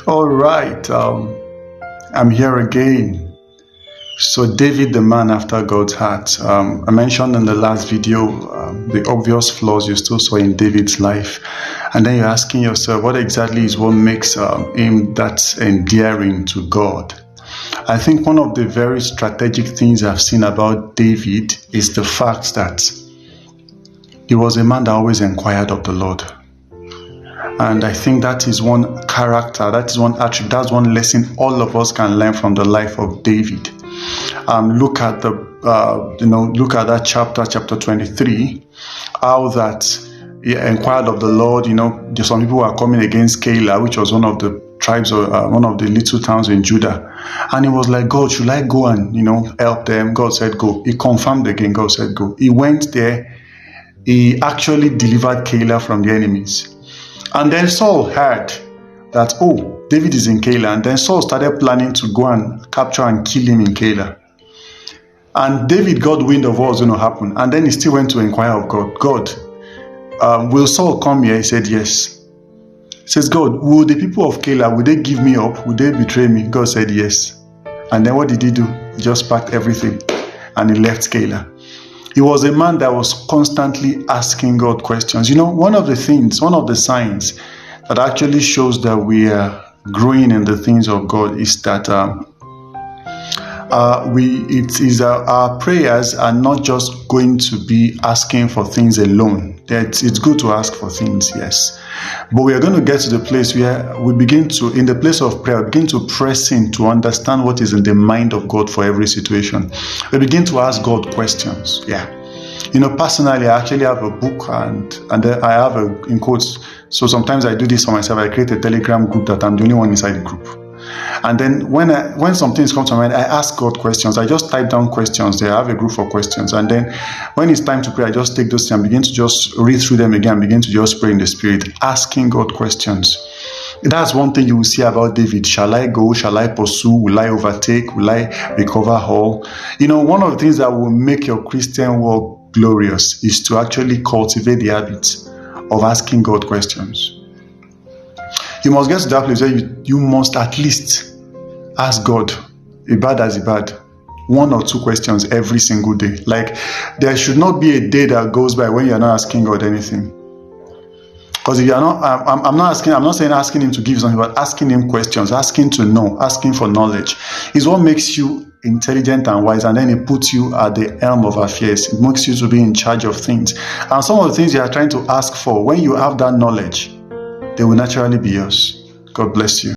All right, I'm here again. So David, the man after God's heart. I mentioned in the last video the obvious flaws you still saw in David's life. And then you're asking yourself, what exactly is what makes him that endearing to God? I think one of the very strategic things I've seen about David is the fact that he was a man that always inquired of the Lord. And I think that is one character, that is one attribute, that's one lesson all of us can learn from the life of David. Look at that chapter 23, how that he inquired of the Lord. Some people were coming against Keilah, which was one of the tribes of one of the little towns in Judah, and he was like, God, should I go and help them? God said go. He confirmed again. God said go. He went there. He actually delivered Keilah from the enemies. And then Saul heard that, David is in Keilah. And then Saul started planning to go and capture and kill him in Keilah. And David got wind of what was going to happen. And then he still went to inquire of God. God, will Saul come here? He said, yes. He says, God, will the people of Keilah, will they give me up? Will they betray me? God said, yes. And then what did he do? He just packed everything and he left Keilah. He was a man that was constantly asking God questions. One of the signs that actually shows that we are growing in the things of God is that our prayers are not just going to be asking for things alone. It's good to ask for things, yes. But we are going to get to the place where we begin to, in the place of prayer, begin to press in to understand what is in the mind of God for every situation. We begin to ask God questions. Yeah. Personally, I actually have a book and then I have in quotes. So sometimes I do this for myself. I create a Telegram group that I'm the only one inside the group. And then when some things come to mind, I ask God questions. I just type down questions there. I have a group for questions. And then when it's time to pray, I just take those things and begin to just read through them again, begin to just pray in the Spirit, asking God questions. That's one thing you will see about David. Shall I go? Shall I pursue? Will I overtake? Will I recover all? One of the things that will make your Christian walk glorious is to actually cultivate the habit of asking God questions. You must get to that place where you must at least ask God, Ibad as Ibad, 1 or 2 questions every single day. Like, there should not be a day that goes by when you're not asking God anything. Because if you're not, I'm not saying asking him to give something, but asking him questions, asking to know, asking for knowledge is what makes you intelligent and wise, and then it puts you at the helm of affairs. It makes you to be in charge of things. And some of the things you are trying to ask for, when you have that knowledge, they will naturally be yours. God bless you.